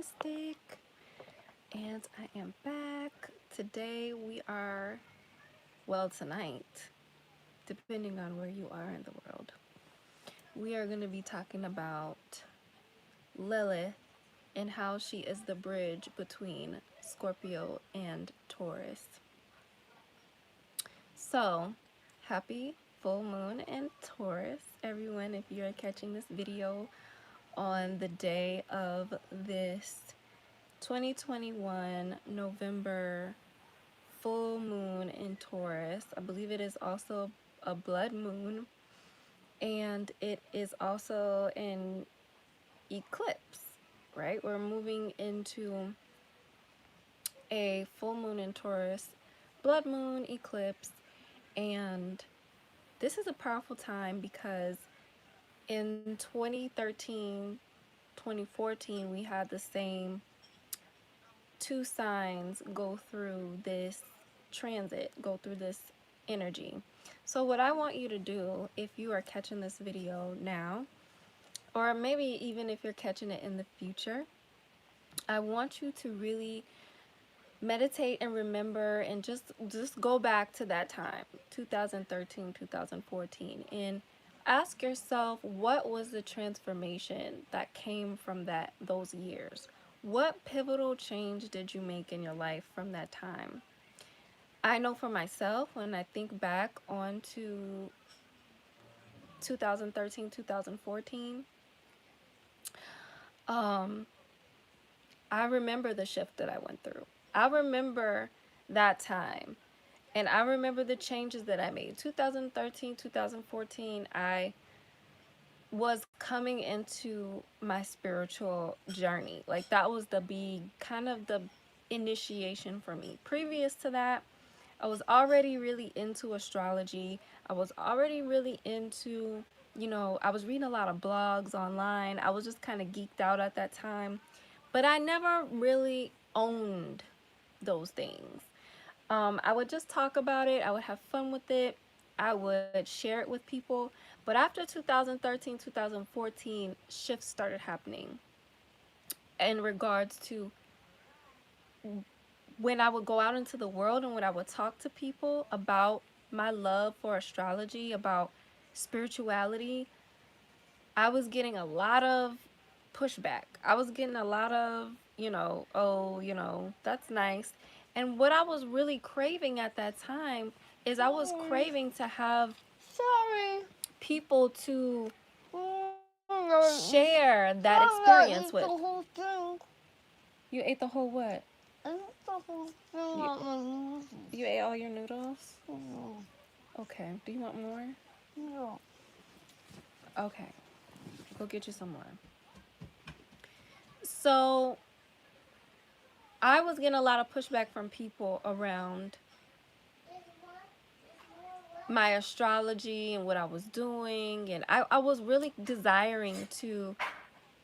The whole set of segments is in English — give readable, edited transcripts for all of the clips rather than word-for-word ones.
Mystic, and I am back. Today we are, well, tonight, depending on where you are in the world, we are going to be talking about Lilith and how she is the bridge between Scorpio and Taurus. So, happy full moon in Taurus, everyone, if you're catching this video on the day of this 2021 November full moon in Taurus. I believe it is also a blood moon, and it is also an eclipse, right? We're moving into a full moon in Taurus, blood moon, eclipse, and this is a powerful time because in 2013, 2014, we had the same two signs go through this transit, go through this energy. So what I want you to do, if you are catching this video now, or maybe even if you're catching it in the future, I want you to really meditate and remember and just go back to that time, 2013, 2014, and ask yourself, what was the transformation that came from those years? What pivotal change did you make in your life from that time? I know for myself, when I think back on to 2013, 2014, I remember the shift that I went through. I remember that time. And I remember the changes that I made. 2013, 2014, I was coming into my spiritual journey. Like that was the big kind of the initiation for me. Previous to that, I was already really into astrology. I was already really into, I was reading a lot of blogs online. I was just kind of geeked out at that time. But I never really owned those things. I would just talk about it. I would have fun with it. I would share it with people. But after 2013, 2014, shifts started happening in regards to when I would go out into the world and when I would talk to people about my love for astrology, about spirituality. I was getting a lot of pushback. I was getting a lot of, oh, that's nice. And what I was really craving at that time is I was craving to have people to share that experience with. You ate the whole what? You ate all your noodles? Okay. Do you want more? No. Okay. Go get you some more. So I was getting a lot of pushback from people around my astrology and what I was doing, and I was really desiring to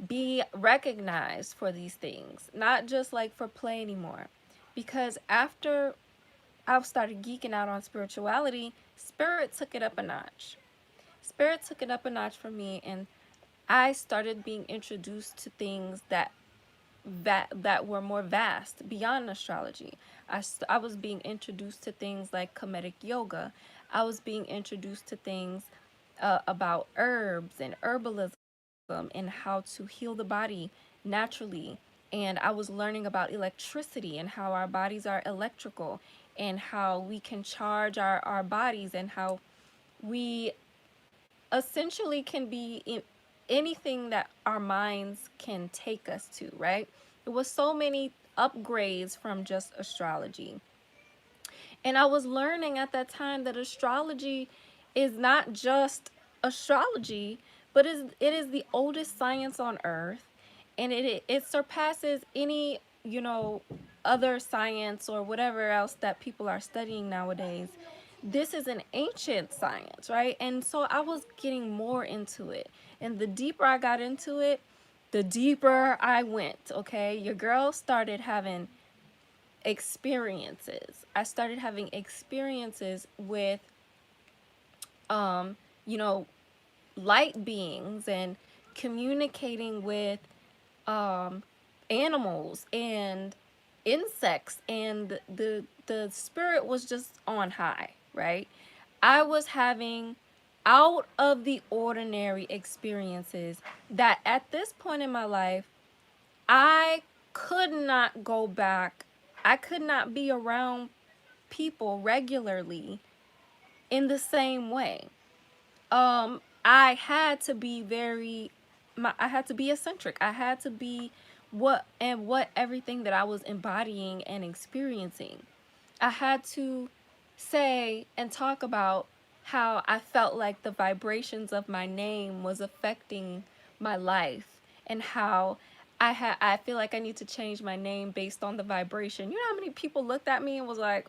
be recognized for these things, not just like for play anymore. Because after I started geeking out on spirituality, spirit took it up a notch. Spirit took it up a notch for me, and I started being introduced to things that were more vast beyond astrology. I was being introduced to things like Kemetic yoga. I was being introduced to things about herbs and herbalism and how to heal the body naturally. And I was learning about electricity and how our bodies are electrical and how we can charge our bodies and how we essentially can be in anything that our minds can take us to, right? It was so many upgrades from just astrology. And I was learning at that time that astrology is not just astrology, but it is the oldest science on earth, and it surpasses any, other science or whatever else that people are studying nowadays. This is an ancient science, right? And so I was getting more into it. And the deeper I got into it, the deeper I went, okay? Your girl started having experiences. I started having experiences with, um, you know, light beings and communicating with um, animals and insects, and the spirit was just on high, right? I was having out of the ordinary experiences that at this point in my life, I could not go back. I could not be around people regularly in the same way. I had to be I had to be eccentric. I had to be what everything that I was embodying and experiencing. I had to say and talk about how I felt like the vibrations of my name was affecting my life, and how I feel like I need to change my name based on the vibration. You know how many people looked at me and was like,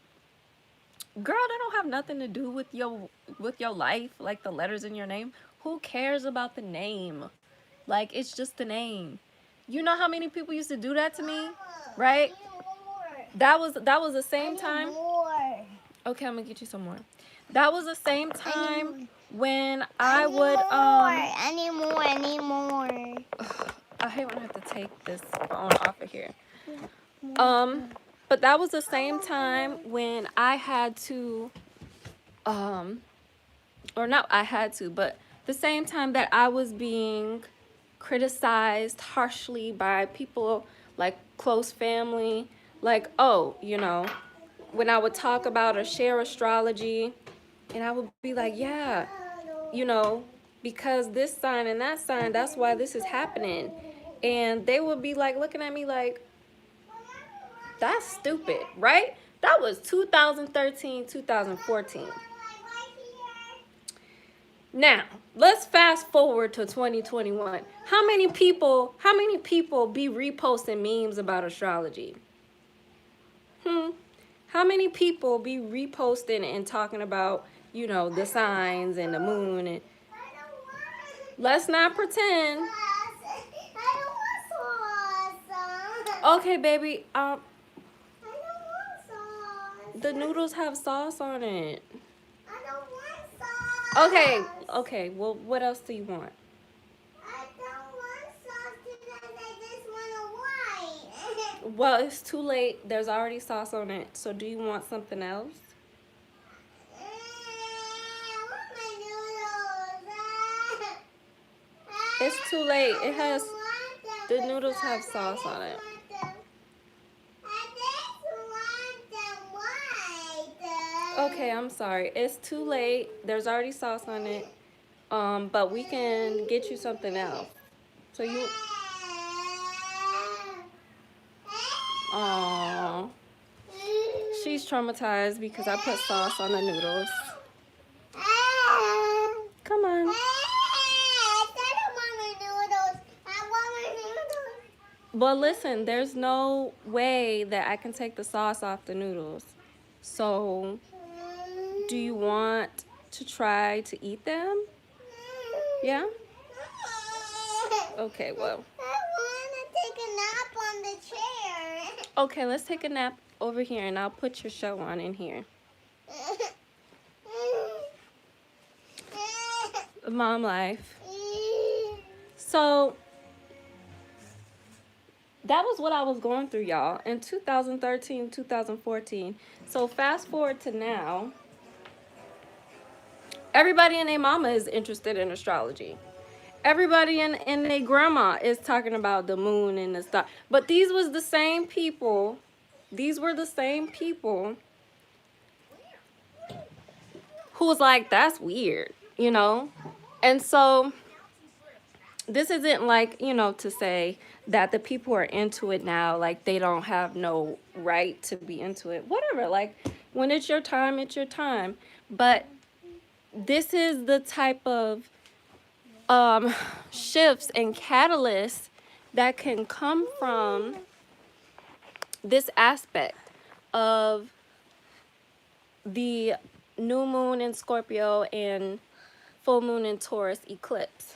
girl, that don't have nothing to do with your life, like the letters in your name. Who cares about the name? Like, it's just the name. You know how many people used to do that to me, right? That was the same time. Okay, I'm gonna get you some more. That was the same time when I would I need more. I hate when I have to take this phone off of here. But that was the same time when I had to or not I had to, but the same time that I was being criticized harshly by people like close family, like, oh, you know, when I would talk about or share astrology, and I would be like, yeah, you know, because this sign and that sign, that's why this is happening. And they would be like looking at me like, that's stupid, right? That was 2013, 2014. Now, let's fast forward to 2021. How many people be reposting memes about astrology? How many people be reposting and talking about, you know, the signs and the moon? And let's not pretend. Okay, baby. The noodles have sauce on it. Okay. Well, what else do you want? I don't want sauce because I just want a white. Well, it's too late. There's already sauce on it. So do you want something else? I want my noodles. It's too late. It has, the noodles have sauce on it. Okay, I'm sorry. It's too late. There's already sauce on it. But we can get you something else. So you. Aww. She's traumatized because I put sauce on the noodles. Come on. But listen, there's no way that I can take the sauce off the noodles. So, do you want to try to eat them? Yeah? Okay, well. I want to take a nap on the chair. Okay, let's take a nap over here and I'll put your show on in here. Mom life. So, that was what I was going through, y'all, in 2013, 2014. So fast forward to now, everybody and their mama is interested in astrology. Everybody and their grandma is talking about the moon and the star. But these were the same people who was like, that's weird, you know? And so this isn't like, you know, to say that the people who are into it now, like, they don't have no right to be into it. Whatever, like, when it's your time, it's your time. But this is the type of shifts and catalysts that can come from this aspect of the new moon in Scorpio and full moon in Taurus eclipse.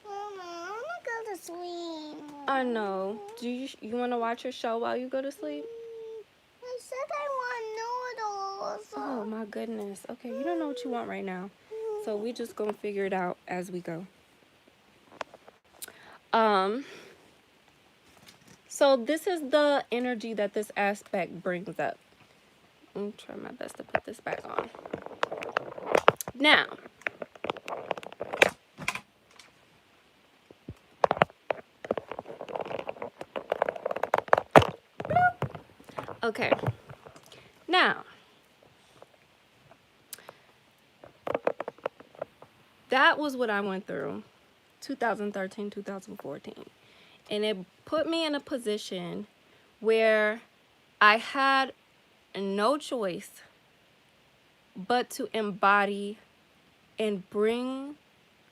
Mama, I want to go to sleep. I know. Do you want to watch your show while you go to sleep? I said I want noodles. Oh my goodness. Okay, you don't know what you want right now. So we just gonna figure it out as we go. So this is the energy that this aspect brings up. Let me try my best to put this back on. Now, okay. Now, that was what I went through 2013, 2014. And it put me in a position where I had no choice but to embody and bring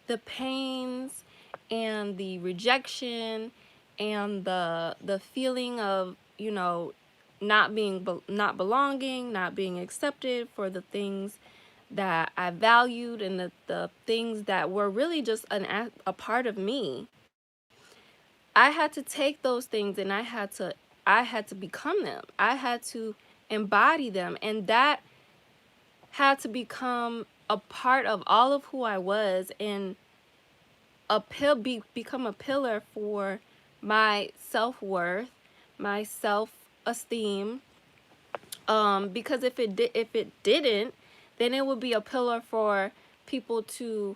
the pains and the rejection and the feeling of, you know, not belonging, not being accepted for the things that I valued, and the things that were really just a part of me. I had to take those things and I had to become them. I had to embody them, and that had to become a part of all of who I was, and become a pillar for my self-worth, my self-esteem. Because if it didn't, then it would be a pillar for people to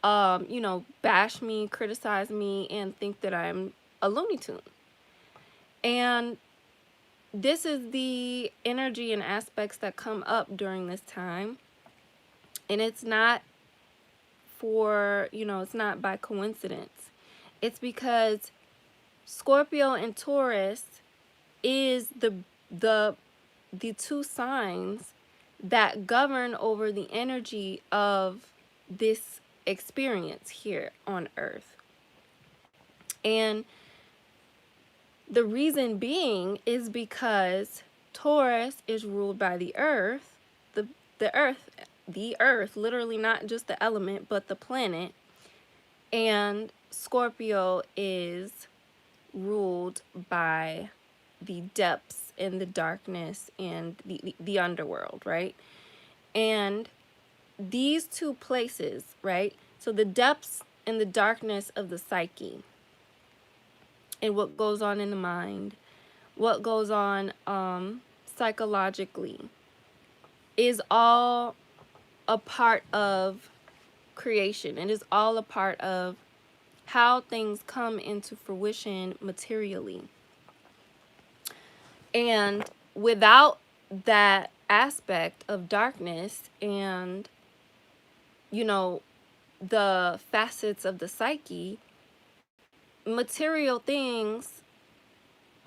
you know, bash me, criticize me, and think that I'm a Looney Tune. And this is the energy and aspects that come up during this time. And it's not for, you know, it's not by coincidence. It's because Scorpio and Taurus is the two signs that govern over the energy of this experience here on Earth. And the reason being is because Taurus is ruled by the earth, the earth, literally not just the element, but the planet. And Scorpio is ruled by the depths and the darkness and the underworld, right? And these two places, right? So the depths and the darkness of the psyche, and what goes on in the mind, what goes on psychologically, is all a part of creation. It is all a part of how things come into fruition materially. And without that aspect of darkness and, you know, the facets of the psyche, material things,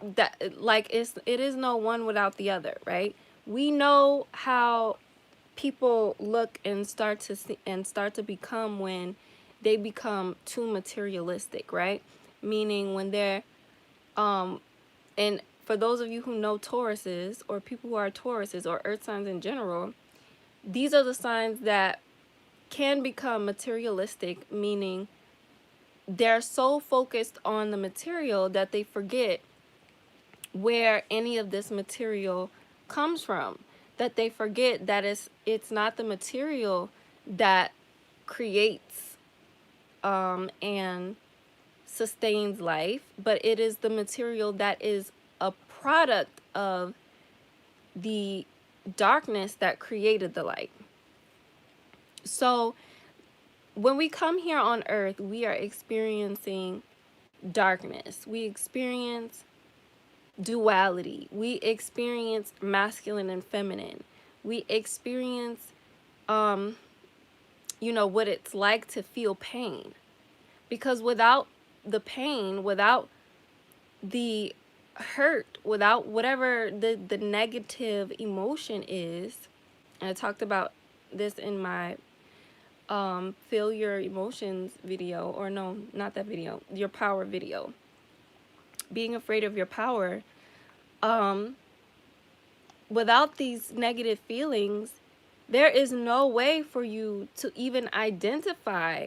that like it is no one without the other, right? We know how people look and start to see and start to become when they become too materialistic, right? Meaning when they're and for those of you who know Tauruses, or people who are Tauruses, or earth signs in general, these are the signs that can become materialistic, meaning they're so focused on the material that they forget where any of this material comes from, that they forget that it's not the material that creates and sustains life, but it is the material that is a product of the darkness that created the light. So when we come here on earth, we are experiencing darkness. We experience duality. We experience masculine and feminine. We experience you know, what it's like to feel pain. Because without the pain, without the hurt, without whatever the negative emotion is, and I talked about this in my feel your emotions video, or no, not that video, your power video. Being afraid of your power. Without these negative feelings, there is no way for you to even identify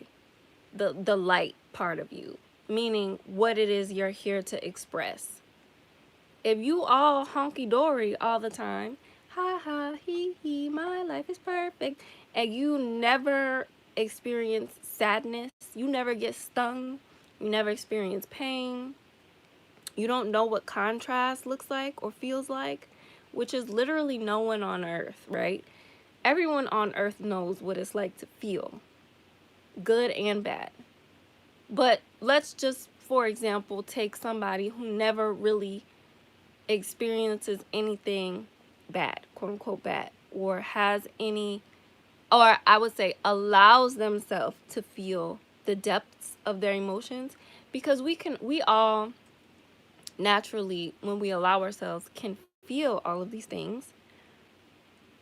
the light part of you, meaning what it is you're here to express. If you all honky-dory all the time, ha ha, he he, my life is perfect, and you never experience sadness, you never get stung, you never experience pain, You don't know what contrast looks like or feels like, which is literally no one on earth, right? Everyone on earth knows what it's like to feel, good and bad. But let's just, for example, take somebody who never really experiences anything bad, quote unquote bad, or has any, or I would say allows themselves to feel the depths of their emotions, because we all naturally, when we allow ourselves, can feel all of these things.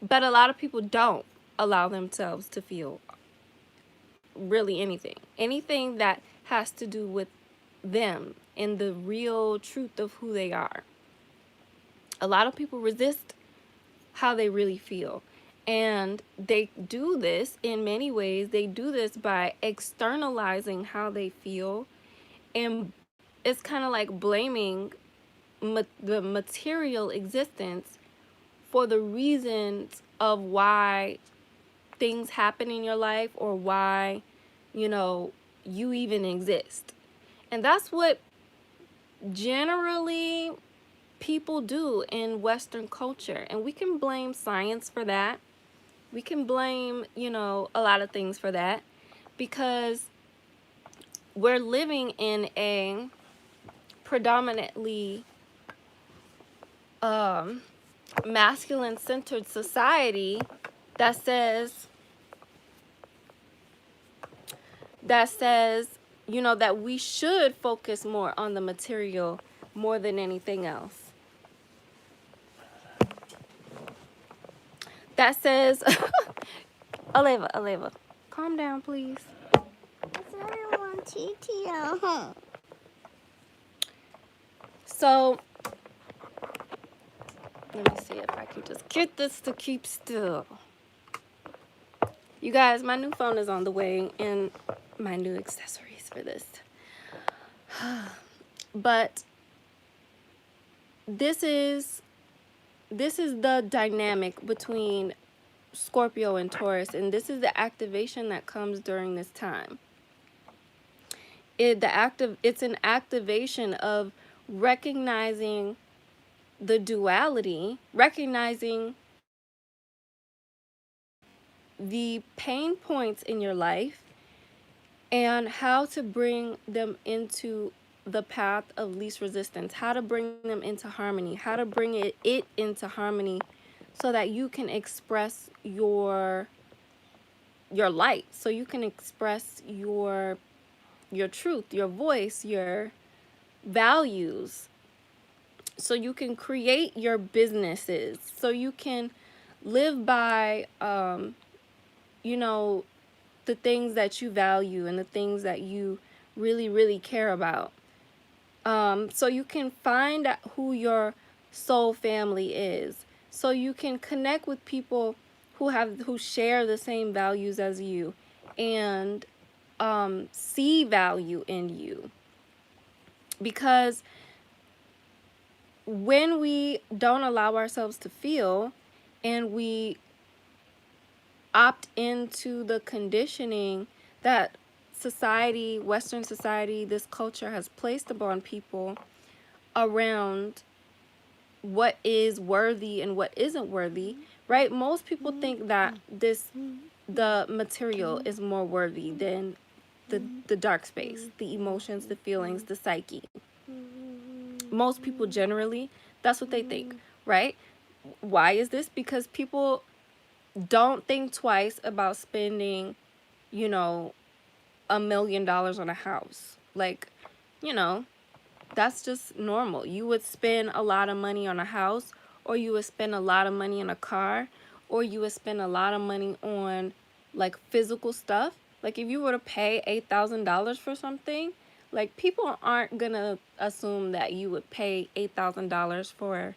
But a lot of people don't allow themselves to feel really anything that has to do with them and the real truth of who they are. A lot of people resist how they really feel. And they do this in many ways. They do this by externalizing how they feel. And it's kind of like blaming the material existence for the reasons of why things happen in your life, or why, you even exist. And that's what generally people do in Western culture. And we can blame science for that. We can blame, a lot of things for that, because we're living in a predominantly masculine centered society that says that we should focus more on the material more than anything else. That says Aleva, calm down, please. I said I want TTL. So let me see if I can just get this to keep still. You guys, my new phone is on the way, and my new accessories for this. But this is the dynamic between Scorpio and Taurus, and this is the activation that comes during this time. It's an activation of recognizing the duality, recognizing the pain points in your life, and how to bring them into the path of least resistance, how to bring them into harmony, how to bring it into harmony, so that you can express your light, so you can express your truth, your voice, your values, so you can create your businesses, so you can live by the things that you value and the things that you really, really care about. So you can find out who your soul family is. So you can connect with people who share the same values as you, and see value in you. Because when we don't allow ourselves to feel, and we opt into the conditioning that society, Western society, this culture has placed upon people around what is worthy and what isn't worthy, right? Most people think that the material is more worthy than the dark space, the emotions, the feelings, the psyche. Most people generally, that's what they think, right? Why is this? Because people don't think twice about spending, $1 million on a house. Like, that's just normal. You would spend a lot of money on a house, or you would spend a lot of money on a car, or you would spend a lot of money on like physical stuff. Like if you were to pay $8,000 for something, like people aren't gonna assume that you would pay $8,000 for,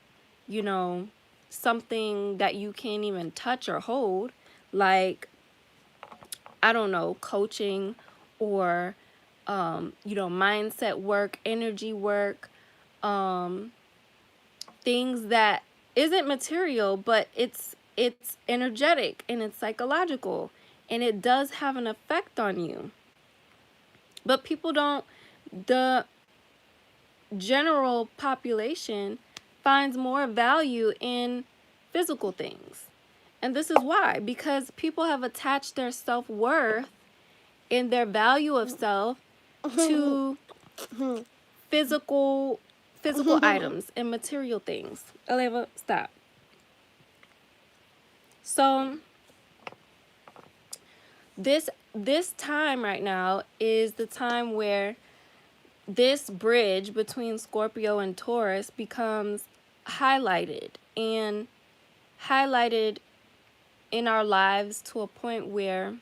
something that you can't even touch or hold. Like, I don't know, coaching, or mindset work, energy work, things that isn't material, but it's energetic and it's psychological, and it does have an effect on you. But people don't, general population finds more value in physical things. And this is why, because people have attached their self-worth and their value of self to physical items and material things. Aleva, stop. So this time right now is the time where this bridge between Scorpio and Taurus becomes highlighted and highlighted in our lives to a point where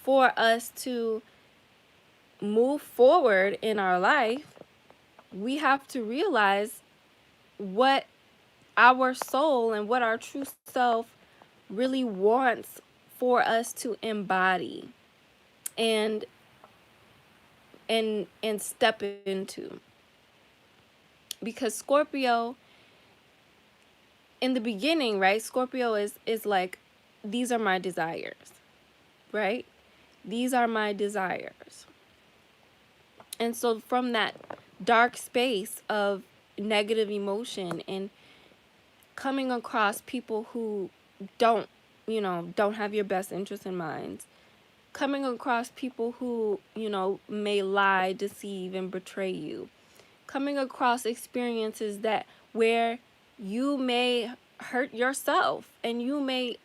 for us to move forward in our life, we have to realize what our soul and what our true self really wants for us to embody and step into. Because Scorpio, in the beginning, right, Scorpio is like, these are my desires, right? These are my desires. And so from that dark space of negative emotion and coming across people who don't have your best interest in mind, coming across people who, may lie, deceive, and betray you, coming across experiences that where you may hurt yourself and you may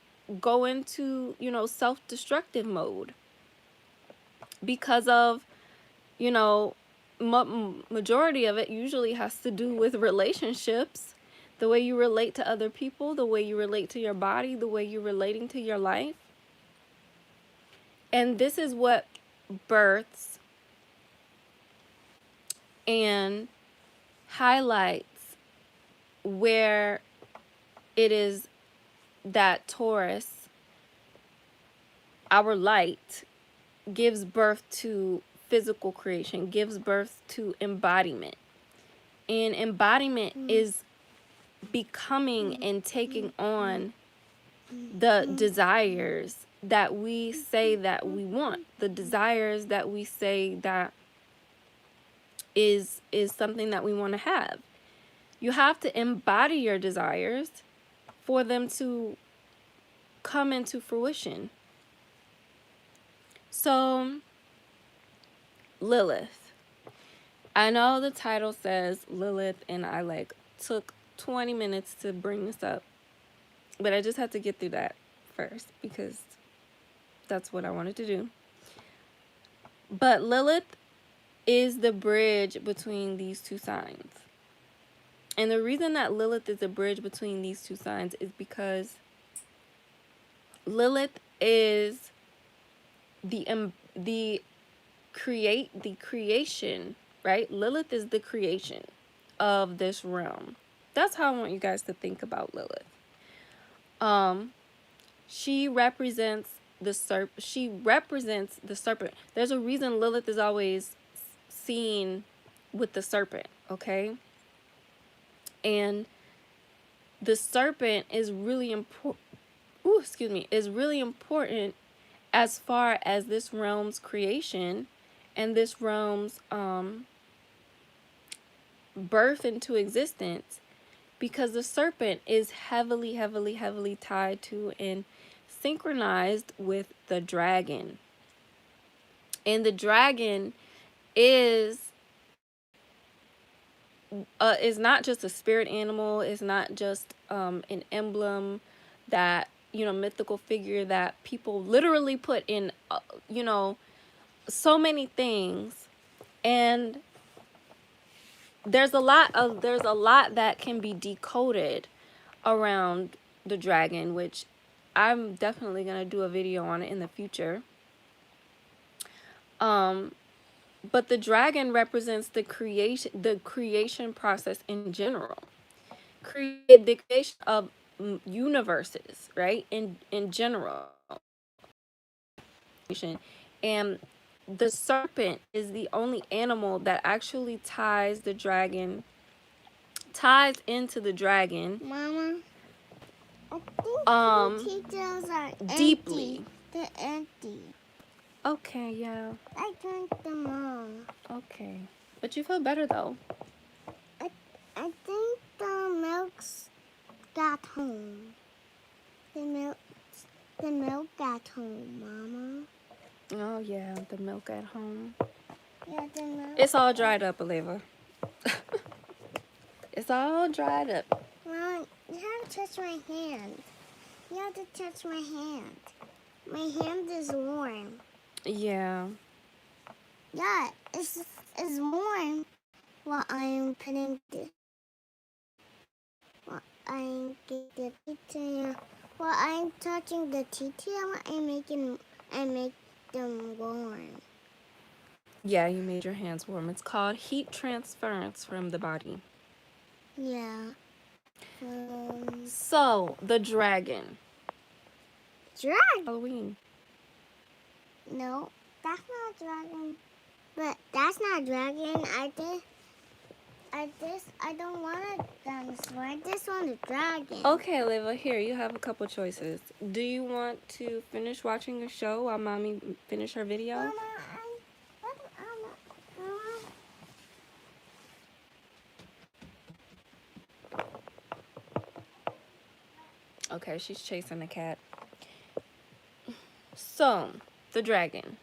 go into, self-destructive mode because of, majority of it usually has to do with relationships, the way you relate to other people, the way you relate to your body, the way you're relating to your life. And this is what births and highlights where it is that Taurus, our light, gives birth to physical creation, gives birth to embodiment. And embodiment is becoming and taking on the desires that we say that we want, the desires that we say that is something that we want to have. You have to embody your desires for them to come into fruition. So, Lilith. I know the title says Lilith, and I took 20 minutes to bring this up, but I just had to get through that first because that's what I wanted to do. But Lilith is the bridge between these two signs. And the reason that Lilith is a bridge between these two signs is because Lilith is the creation, right? Lilith is the creation of this realm. That's how I want you guys to think about Lilith. She represents the serpent. There's a reason Lilith is always seen with the serpent, okay? And the serpent is really important. Is really important as far as this realm's creation and this realm's birth into existence, because the serpent is heavily, heavily, heavily tied to and synchronized with the dragon. And the dragon is not just a spirit animal. It's not just an emblem that, mythical figure that people literally put in, so many things. And there's a lot that can be decoded around the dragon, which I'm definitely going to do a video on it in the future. But the dragon represents the creation process in general. The creation of universes, right? In general. And the serpent is the only animal that actually ties into the dragon. Mama, I think the details are deeply. Empty. They're empty. Okay, yeah. I drank them all. Okay. But you feel better though. I think the milk's got home. The milk got home, Mama. Oh yeah, the milk at home. Yeah, the milk. It's all dried up, Olivia. It's all dried up. Mom, you have to touch my hand. You have to touch my hand. My hand is warm. Yeah. Yeah, it's warm while I'm putting the while I'm getting the tea. While I'm touching the tea, I make them warm. Yeah, you made your hands warm. It's called heat transference from the body. Yeah. So, the dragon. Dragon? Halloween. No, that's not a dragon. But that's not a dragon. I don't want a dinosaur. I just want a dragon. Okay, Olivia, here, you have a couple choices. Do you want to finish watching a show while Mommy finish her video? Mama, Okay, she's chasing the cat. So, the dragon.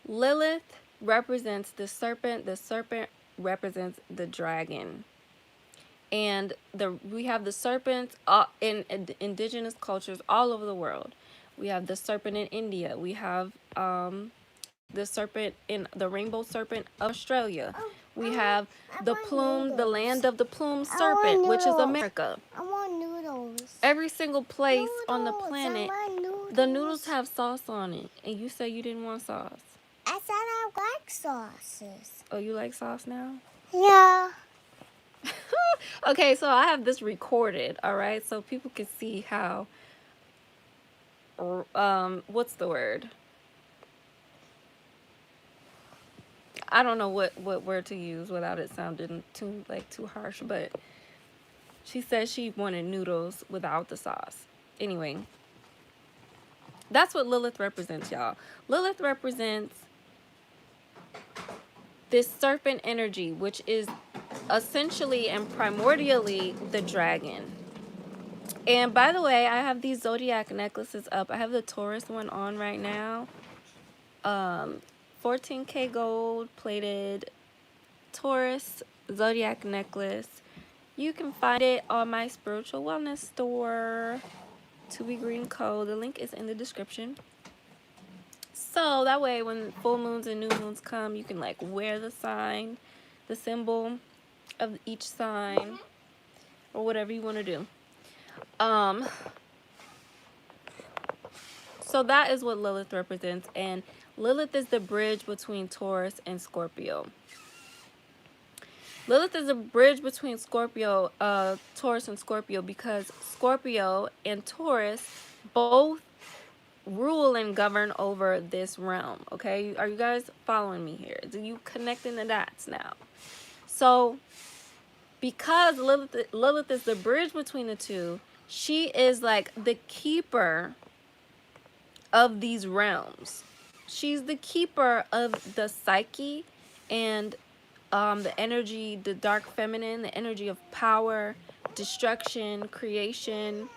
Lilith represents the serpent. The serpent represents the dragon. And we have the serpents in indigenous cultures all over the world. We have the serpent in India. We have the serpent in the rainbow serpent of Australia. We have the plume, the land of the plume serpent, which is America. I want noodles. Every single place on the planet, the noodles have sauce on it. And you say you didn't want sauce. I said I like sauces. Oh, you like sauce now? Yeah. Okay, so I have this recorded, all right? So people can see how, what's the word? I don't know what word to use without it sounding too harsh, but she said she wanted noodles without the sauce. Anyway, that's what Lilith represents, y'all. Lilith represents this serpent energy, which is essentially and primordially the dragon. And by the way, I have these zodiac necklaces up. I have the Taurus one on right now. 14K gold plated Taurus zodiac necklace. You can find it on my spiritual wellness store, To Be Green Co. The link is in the description. So that way when full moons and new moons come, you can like wear the sign, the symbol of each sign, or whatever you want to do. So that is what Lilith represents, and Lilith is the bridge between Taurus and Scorpio. Lilith is a bridge between Taurus and Scorpio, because Scorpio and Taurus both rule and govern over this realm. Okay, are you guys following me here? Do you connecting the dots now? So because Lilith is the bridge between the two, she is like the keeper of these realms. She's the keeper of the psyche and the energy, the dark feminine, the energy of power, destruction, creation.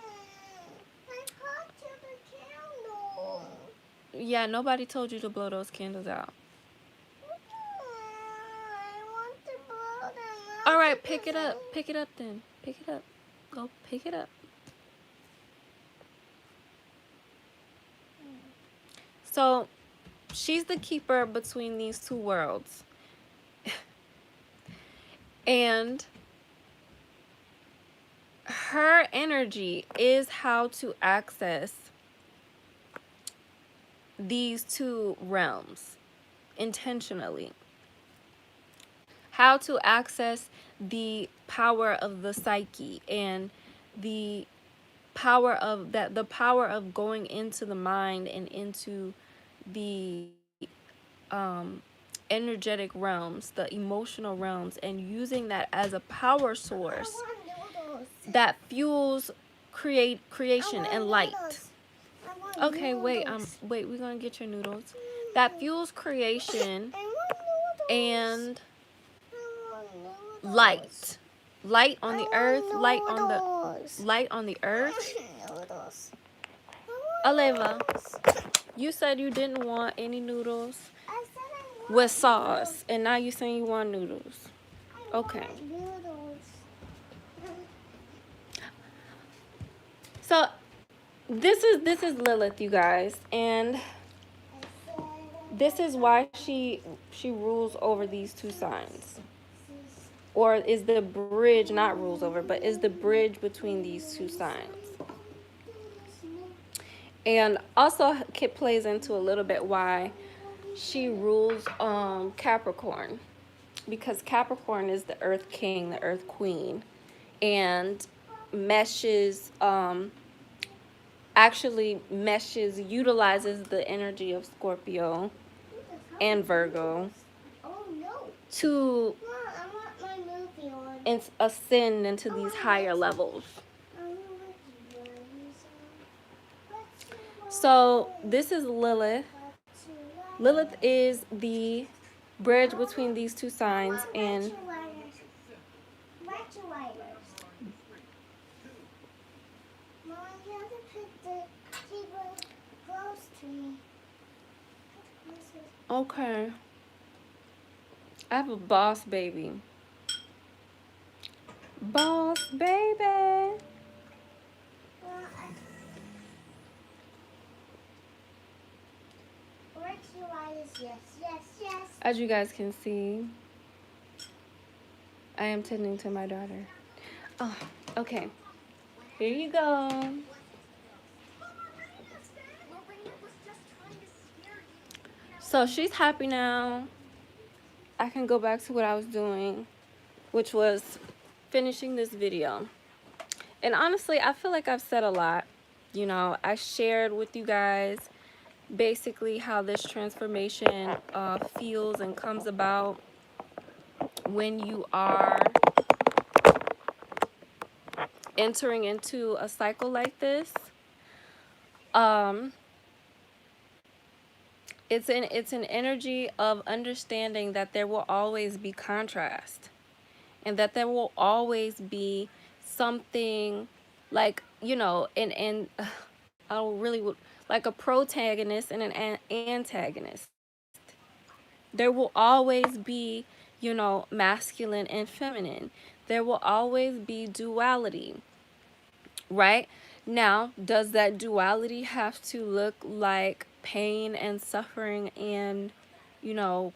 Yeah, nobody told you to blow those candles out. All right, pick it up. Pick it up then. Pick it up. Go pick it up. So, she's the keeper between these two worlds. And her energy is how to access these two realms intentionally. How to access the power of the psyche and the power of going into the mind and into the energetic realms, the emotional realms, and using that as a power source that fuels creation and light. Okay, wait, we're gonna get your noodles. That fuels creation and light. Light on the earth, light on the earth. Noodles. Aleva, you said you didn't want any noodles I said I want with sauce, and now you saying you want noodles. Okay. noodles. So this is Lilith, you guys, and this is why she rules over these two signs, or is the bridge, not rules over, but is the bridge between these two signs. And also Kit plays into a little bit why she rules Capricorn, because Capricorn is the earth king, the earth queen, and utilizes the energy of Scorpio and Virgo to ascend into these higher levels. So this is Lilith. Lilith is the bridge between these two signs, and okay, I have a boss baby. Boss baby. Yes. As you guys can see, I am tending to my daughter. Oh, okay. Here you go. So she's happy now. I can go back to what I was doing, which was finishing this video. And honestly, I feel like I've said a lot. You know, I shared with you guys basically how this transformation feels and comes about when you are entering into a cycle like this. It's an energy of understanding that there will always be contrast, and that there will always be something like, you know, and I really would like a protagonist and an antagonist. There will always be, you know, masculine and feminine. There will always be duality, right? Now, does that duality have to look like pain and suffering and, you know,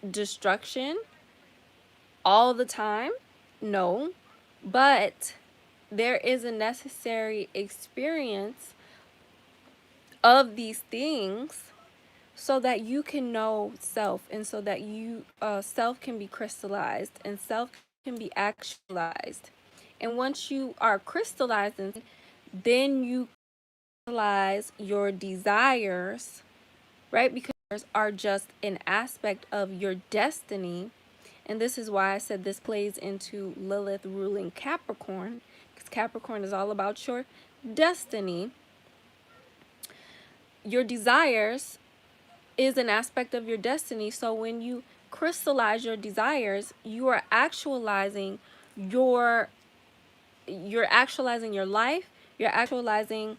destruction all the time? No. But there is a necessary experience of these things so that you can know self, and so that you self can be crystallized and self can be actualized. And once you are crystallized, then you crystallize your desires, right? Because are just an aspect of your destiny. And this is why I said this plays into Lilith ruling Capricorn, because Capricorn is all about your destiny. Your desires is an aspect of your destiny. So when you crystallize your desires, you are actualizing you're actualizing your life, you're actualizing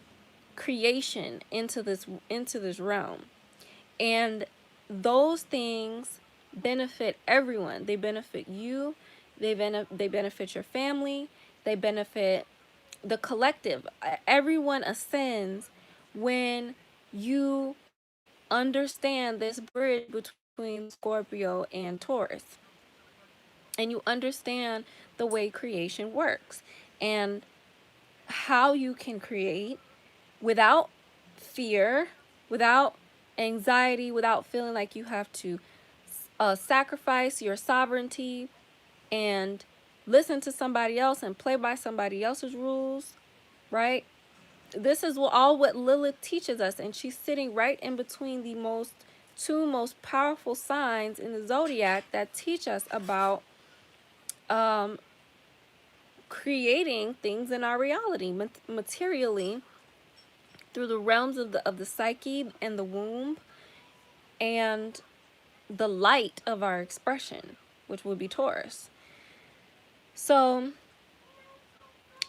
creation into this realm. And those things benefit everyone. They benefit you, they benefit your family, they benefit the collective. Everyone ascends when you understand this bridge between Scorpio and Taurus, and you understand the way creation works and how you can create without fear, without anxiety, without feeling like you have to sacrifice your sovereignty and listen to somebody else and play by somebody else's rules, right? This is all what Lilith teaches us, and she's sitting right in between the two most powerful signs in the zodiac that teach us about creating things in our reality materially through the realms of the psyche and the womb, and the light of our expression, which would be Taurus. So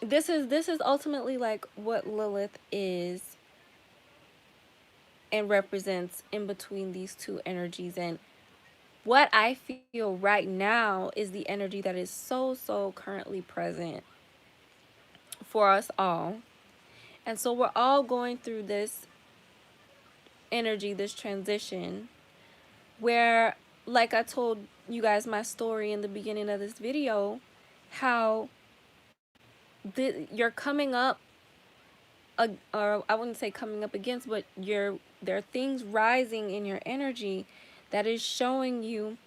this is ultimately like what Lilith is and represents in between these two energies. And what I feel right now is the energy that is so currently present for us all. And so we're all going through this energy, this transition, where, like I told you guys my story in the beginning of this video, how you're coming up, or I wouldn't say coming up against, but there are things rising in your energy that is showing you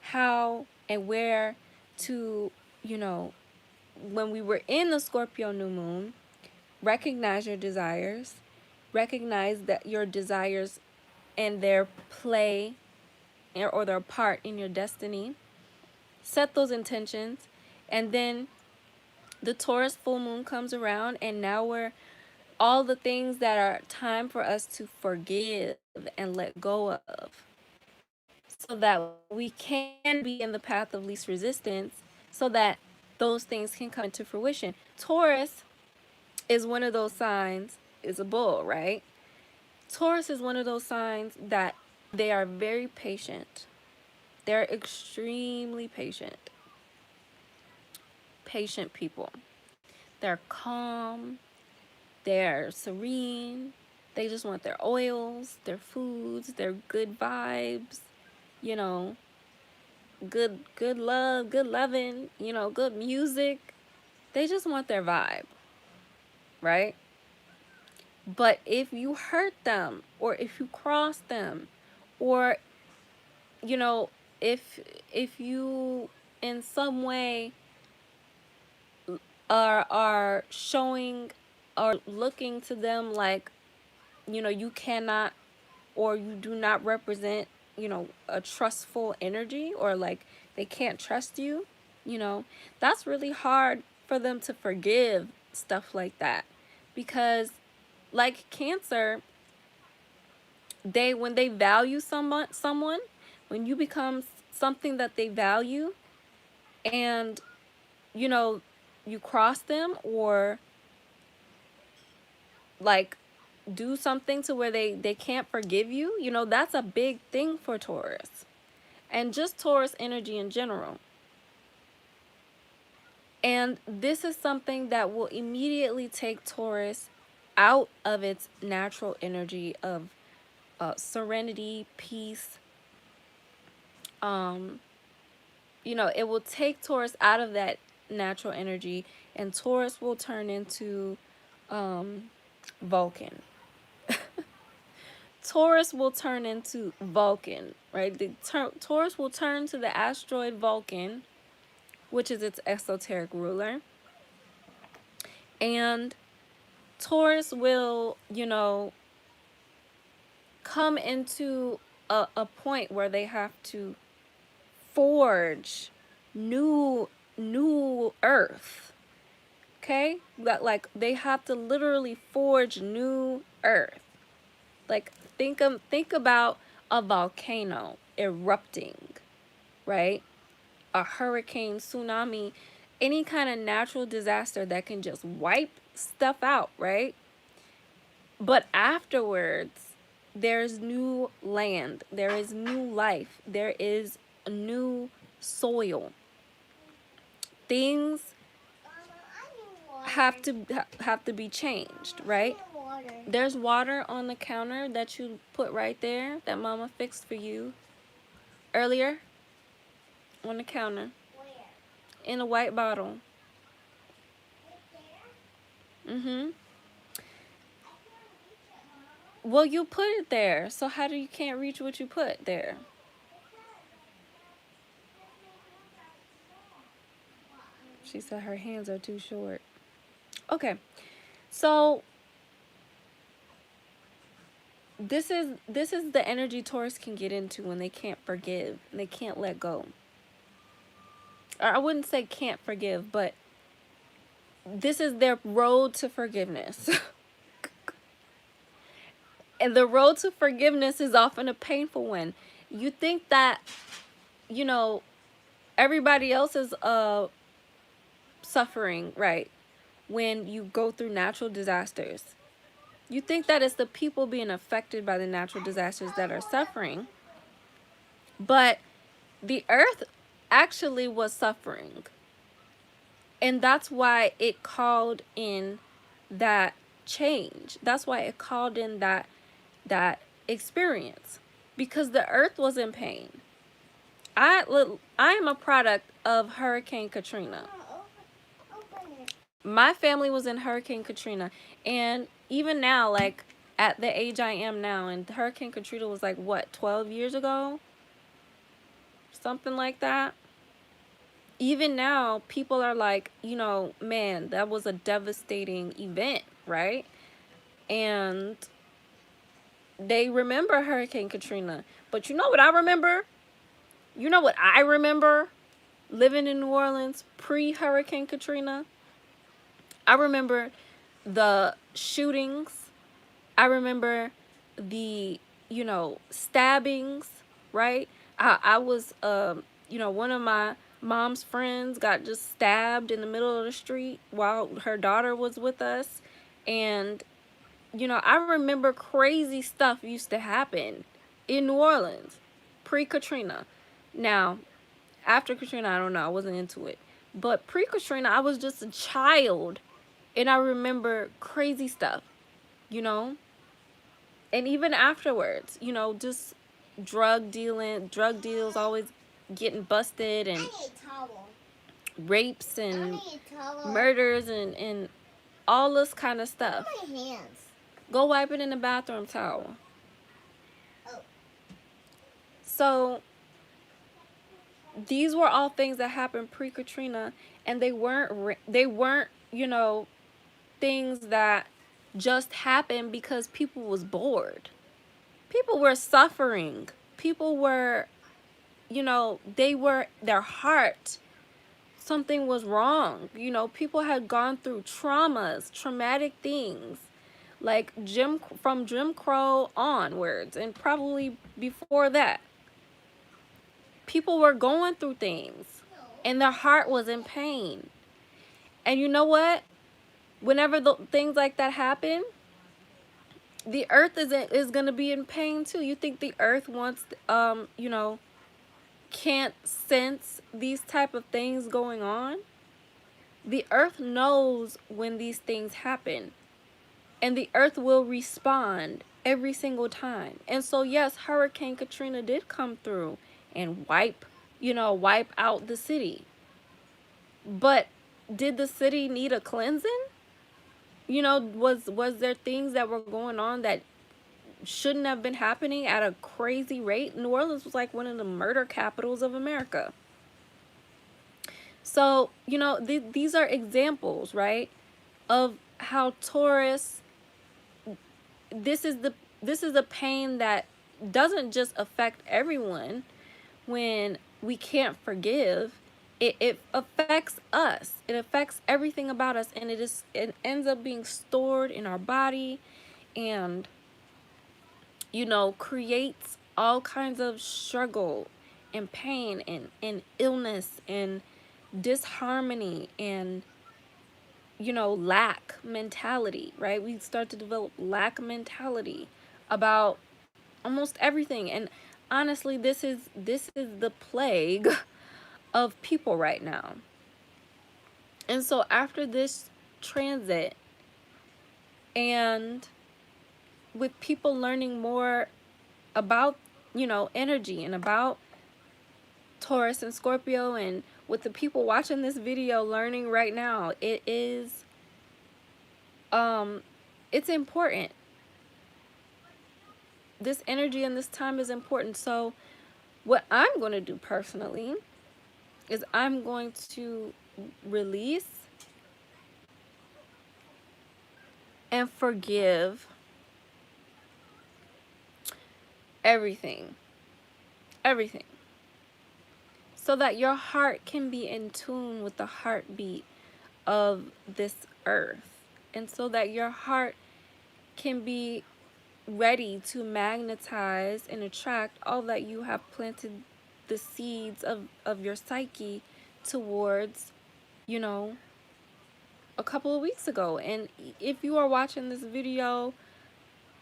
how and where to, you know, when we were in the Scorpio new moon, recognize your desires, recognize that your desires and their play or their part in your destiny, set those intentions, and then the Taurus full moon comes around, and now we're all the things that are time for us to forgive and let go of, so that we can be in the path of least resistance, so that those things can come into fruition. Taurus is one of those signs, is a bull, right? Taurus is one of those signs that they are very patient. They're extremely patient. Patient people. They're calm. They're serene. They just want their oils, their foods, their good vibes, you know, good love, good loving, you know, good music. They just want their vibe, right? But if you hurt them, or if you cross them, or, you know, if you in some way are showing or looking to them like, you know, you cannot, or you do not represent, you know, a trustful energy, or like they can't trust you, you know, that's really hard for them to forgive stuff like that. Because like Cancer, when they value someone, when you become something that they value, and, you know, you cross them, or like do something to where they can't forgive you, you know, that's a big thing for Taurus, and just Taurus energy in general. And this is something that will immediately take Taurus out of its natural energy of serenity, peace. You know, it will take Taurus out of that natural energy, and Taurus will turn into Vulcan. Taurus will turn into Vulcan, right? Taurus will turn to the asteroid Vulcan, which is its esoteric ruler. And Taurus will, you know, come into a point where they have to forge new earth. Okay? That, like, they have to literally forge new earth. Like, think about a volcano erupting, right? A hurricane, tsunami, any kind of natural disaster that can just wipe stuff out, right? But afterwards, there's new land, there is new life, there is a new soil. Things have to be changed, right? There's water on the counter that you put right there that Mama fixed for you earlier on the counter. Where? In a white bottle. Mm-hmm. Well, you put it there, so how do you can't reach what you put there? She said her hands are too short. Okay, so this is the energy Taurus can get into when they can't forgive and they can't let go. Or I wouldn't say can't forgive, but this is their road to forgiveness. And the road to forgiveness is often a painful one. You think that, you know, everybody else is suffering, right? When you go through natural disasters, you think that it's the people being affected by the natural disasters that are suffering, but the earth actually was suffering. And that's why it called in that change. That's why it called in that experience, because the earth was in pain. I am a product of Hurricane Katrina. My family was in Hurricane Katrina, and even now, like at the age I am now, and Hurricane Katrina was like what, 12 years ago, something like that. Even now, people are like, man, that was a devastating event, right? And they remember Hurricane Katrina. But you know what I remember? You know what I remember living in New Orleans pre-Hurricane Katrina? I remember the shootings. I remember the, stabbings, right? I was, one of my mom's friends got just stabbed in the middle of the street while her daughter was with us. And, I remember crazy stuff used to happen in New Orleans pre-Katrina. Now, after Katrina, I don't know. I wasn't into it. But pre-Katrina, I was just a child. And I remember crazy stuff, you know? And even afterwards, just drug deals always getting busted, and rapes and murders and all this kind of stuff. My hands. Go wipe it in the bathroom towel. Oh. So these were all things that happened pre-Katrina, and they weren't, things that just happened because people was bored. People were suffering. People were, their heart, something was wrong. People had gone through traumatic things, like from Jim Crow onwards, and probably before that. People were going through things, and their heart was in pain. And you know what? Whenever things like that happen, the earth is going to be in pain too. You think the earth wants, can't sense these type of things going on? The earth knows when these things happen, and the earth will respond every single time. And so yes, Hurricane Katrina did come through and wipe out the city. But did the city need a cleansing? Was there things that were going on that shouldn't have been happening at a crazy rate? New Orleans was like one of the murder capitals of America. So, these are examples, right, of how Taurus, this is the pain that doesn't just affect everyone when we can't forgive. It affects us. It affects everything about us, and it ends up being stored in our body, and creates all kinds of struggle and pain and illness and disharmony and lack mentality, right? We start to develop lack mentality about almost everything. And honestly, this is the plague of people right now. And so after this transit, and with people learning more about, energy and about Taurus and Scorpio, and with the people watching this video learning right now, it's important. This energy and this time is important. So what I'm going to do personally is I'm going to release and forgive everything, so that your heart can be in tune with the heartbeat of this earth, and so that your heart can be ready to magnetize and attract all that you have planted the seeds of your psyche towards, you know, a couple of weeks ago. And if you are watching this video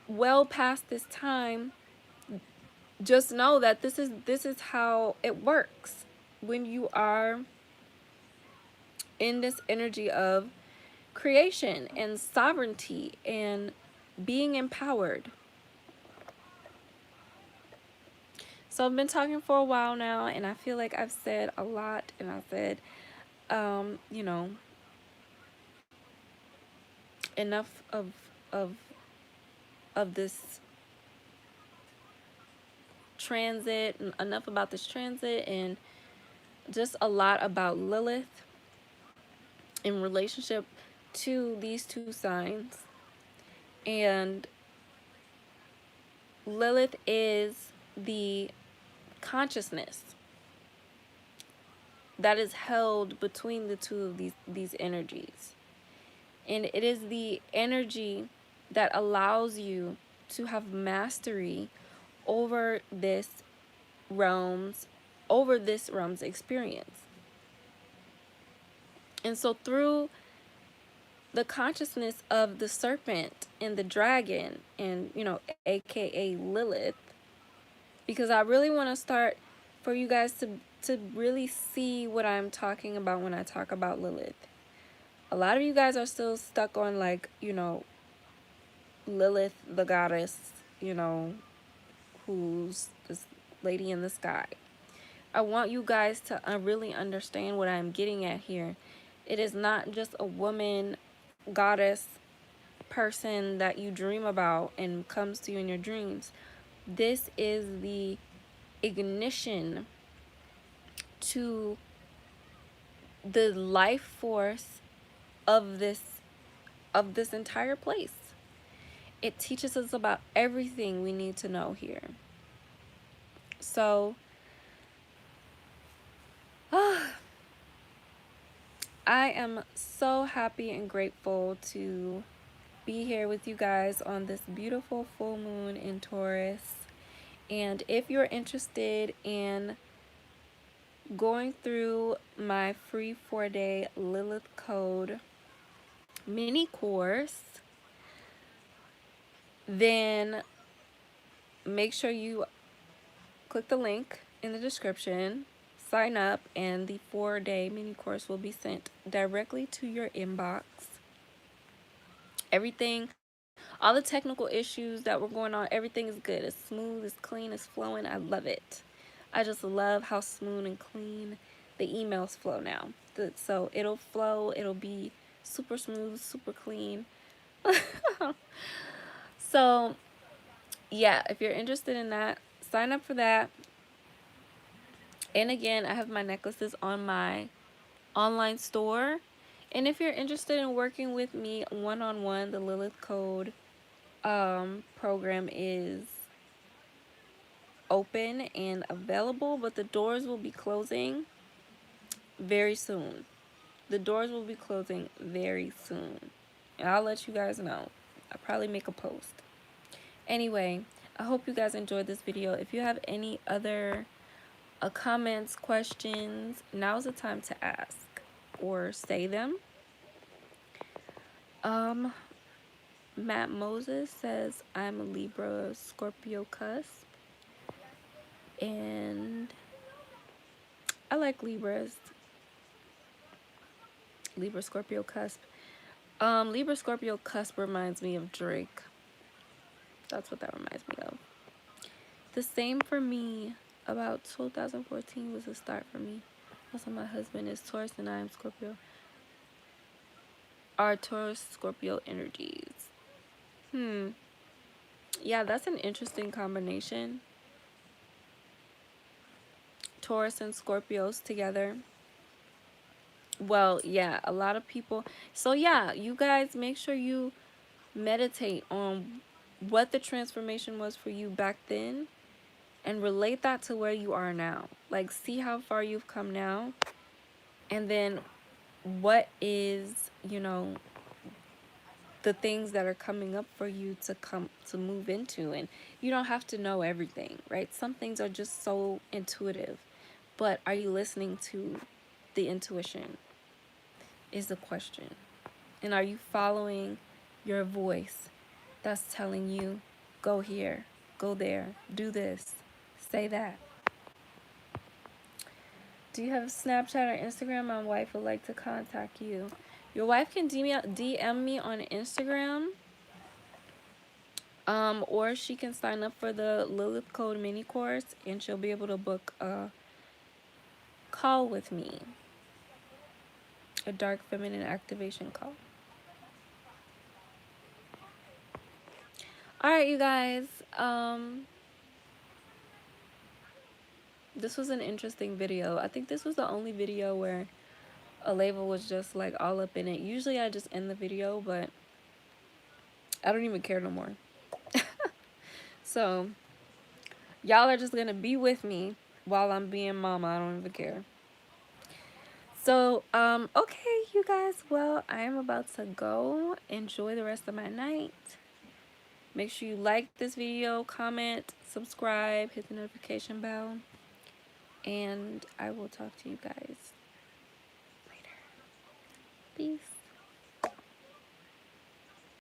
well past this time, just know that this is how it works when you are in this energy of creation and sovereignty and being empowered. So I've been talking for a while now, and I feel like I've said a lot, and I said, you know, enough of of this transit, and enough about this transit, and just a lot about Lilith in relationship to these two signs. And Lilith is the consciousness that is held between the two of these energies. And it is the energy that allows you to have mastery over this realm's experience. And so through the consciousness of the serpent and the dragon, and aka Lilith, because I really want to start for you guys to really see what I'm talking about when I talk about Lilith. A lot of you guys are still stuck on, like, Lilith the goddess, who's this lady in the sky. I want you guys to really understand what I'm getting at here. It is not just a woman goddess person that you dream about and comes to you in your dreams. This is the ignition to the life force of this entire place. It teaches us about everything we need to know here. So I am so happy and grateful to be here with you guys on this beautiful full moon in Taurus. And if you're interested in going through my free 4-day Lilith Code mini course, then make sure you click the link in the description, sign up, and the 4-day mini course will be sent directly to your inbox. Everything, all the technical issues that were going on, everything is good. It's smooth, it's clean, it's flowing. I love it. I just love how smooth and clean the emails flow now. So it'll flow, it'll be super smooth, super clean. So yeah, if you're interested in that, sign up for that. And again, I have my necklaces on my online store. And if you're interested in working with me one-on-one, the Lilith Code program is open and available, but the doors will be closing very soon. The doors will be closing very soon. And I'll let you guys know. I'll probably make a post. Anyway, I hope you guys enjoyed this video. If you have any other comments, questions, now's the time to ask or say them. Matt Moses says, I'm a Libra Scorpio cusp. And I like Libras. Libra Scorpio cusp. Libra Scorpio cusp reminds me of Drake. That's what that reminds me of. The same for me. About 2014 was a start for me. Also, my husband is Taurus and I am Scorpio. Our Taurus Scorpio energies. Yeah, that's an interesting combination. Taurus and Scorpios together. Well, yeah, a lot of people. So yeah, you guys make sure you meditate on what the transformation was for you back then and relate that to where you are now. Like, see how far you've come now, and then what is, the things that are coming up for you to move into. And you don't have to know everything, right? Some things are just so intuitive, but are you listening to the intuition is the question. And are you following your voice that's telling you, go here, go there, do this, say that? Do you have Snapchat or Instagram? My wife would like to contact you. Your wife can DM me on Instagram, or she can sign up for the Lilith Code mini course, and she'll be able to book a call with me, a Dark Feminine activation call. All right, you guys. This was an interesting video. I think this was the only video where Aleva was just like all up in it. Usually I just end the video, but I don't even care no more. So y'all are just gonna be with me while I'm being mama. I don't even care. So, okay, you guys. Well, I am about to go. Enjoy the rest of my night. Make sure you like this video, comment, subscribe, hit the notification bell, and I will talk to you guys